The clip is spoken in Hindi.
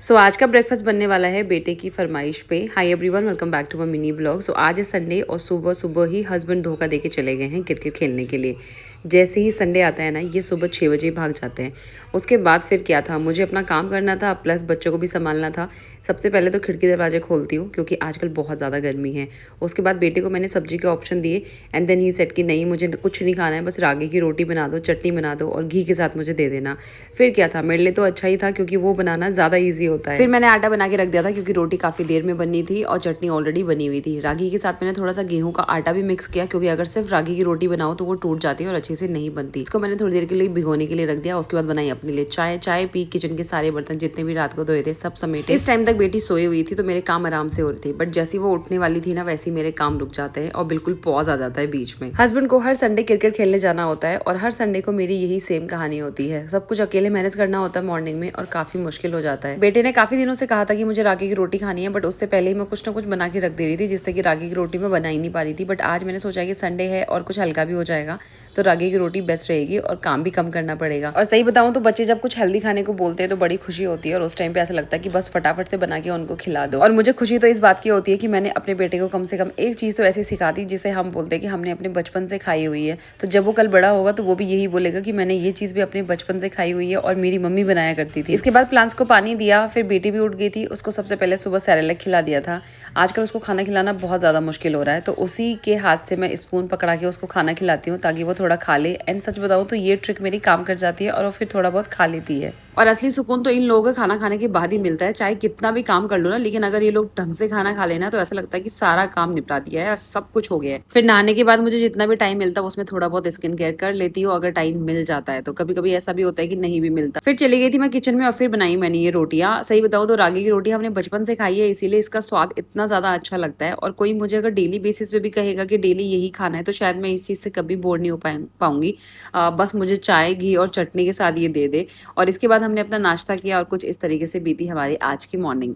आज का ब्रेकफास्ट बनने वाला है बेटे की फरमाइश पे। Hi everyone, welcome back to my mini blog. आज है संडे और सुबह सुबह ही हस्बैंड धोखा दे के चले गए हैं क्रिकेट खेलने के लिए। जैसे ही संडे आता है ना, ये सुबह 6 बजे ही भाग जाते हैं। उसके बाद फिर क्या था, मुझे अपना काम करना था प्लस बच्चों को भी संभालना था। सबसे पहले तो खिड़की दरवाजे खोलती हूँ क्योंकि आजकल बहुत ज़्यादा गर्मी है। उसके बाद बेटे को मैंने सब्जी के ऑप्शन दिए एंड देन ही सेट कि नहीं, मुझे कुछ नहीं खाना है, बस रागी की रोटी बना दो, चटनी बना दो और घी के साथ मुझे दे देना। फिर क्या था, मेरे लिए तो अच्छा ही था क्योंकि वो बनाना ज़्यादा ईजी होता है। फिर मैंने आटा बना के रख दिया था क्योंकि रोटी काफ़ी देर में बननी थी और चटनी ऑलरेडी बनी हुई थी। रागी के साथ मैंने थोड़ा सा गेहूं का आटा भी मिक्स किया क्योंकि अगर सिर्फ रागी की रोटी बनाओ तो वो टूट जाती है और अच्छे से नहीं बनती। इसको मैंने थोड़ी देर के लिए भिगोने के लिए रख दिया। उसके बाद बनाई अपने लिए चाय पी, किचन के सारे बर्तन जितने भी रात को धोए थे सब समेटे। इस टाइम तक बेटी सोई हुई थी तो मेरे काम आराम से हो रहे थे, बट जैसे वो उठने वाली थी ना, वैसे ही मेरे काम रुक जाते हैं और बिल्कुल पॉज आ जाता है बीच में। हस्बैंड को हर संडे क्रिकेट खेलने जाना होता है और हर संडे को मेरी यही सेम कहानी होती है। सब कुछ अकेले मैनेज करना होता है मॉर्निंग में और काफी मुश्किल हो जाता है। बेटे ने काफी दिनों से कहा था कि मुझे रागी की रोटी खानी है, बट उससे पहले ही मैं कुछ ना कुछ बना के रख दे रही थी जिससे कि रागी की रोटी मैं बना ही नहीं पा रही थी। बट आज मैंने सोचा कि संडे है और कुछ हल्का भी हो जाएगा तो रागी की रोटी बेस्ट रहेगी और काम भी कम करना पड़ेगा। और सही बताऊं तो बच्चे जब कुछ हेल्दी खाने को बोलते हैं तो बड़ी खुशी होती है और उस टाइम पे ऐसा लगता है कि बस फटाफट से बना के उनको खिला दो। और मुझे खुशी तो इस बात की होती है कि मैंने अपने बेटे को कम से कम एक चीज तो ऐसी सिखा दी जिसे हम बोलते हैं कि हमने अपने बचपन से खाई हुई है। तो जब वो कल बड़ा होगा तो वो भी यही बोलेगा कि मैंने ये चीज भी अपने बचपन से खाई हुई है और मेरी मम्मी बनाया करती थी। इसके बाद प्लांट्स को पानी दिया, फिर बेटी भी उठ गई थी। उसको सबसे पहले सुबह सेरेलैक खिला दिया था। आजकल उसको खाना खिलाना बहुत ज़्यादा मुश्किल हो रहा है तो उसी के हाथ से मैं स्पून पकड़ा के उसको खाना खिलाती हूँ ताकि वो थोड़ा खा ले। एंड सच बताऊँ तो ये ट्रिक मेरी काम कर जाती है और वो फिर थोड़ा बहुत खा लेती है। और असली सुकून तो इन लोगों का खाना खाने के बाद ही मिलता है, चाहे कितना भी काम कर लो ना, लेकिन अगर ये लोग ढंग से खाना खा लेना तो ऐसा लगता है कि सारा काम निपटा दिया है और सब कुछ हो गया है। फिर नहाने के बाद मुझे जितना भी टाइम मिलता है उसमें थोड़ा बहुत स्किन केयर कर लेती हूँ अगर टाइम मिल जाता है। तो कभी कभी ऐसा भी होता है कि नहीं भी मिलता। फिर चली गई थी मैं किचन में और फिर बनाई मैंने ये रोटियां। सही बताऊँ तो रागी की रोटी हमने बचपन से खाई है, इसीलिए इसका स्वाद इतना ज्यादा अच्छा लगता है। और कोई मुझे अगर डेली बेसिस पे भी कहेगा कि डेली यही खाना है तो शायद मैं इस चीज से कभी बोर नहीं हो पाऊंगी। बस मुझे चाय, घी और चटनी के साथ ये दे दे। और इसके बाद हमने अपना नाश्ता किया और कुछ इस तरीके से बीती हमारी आज की मॉर्निंग।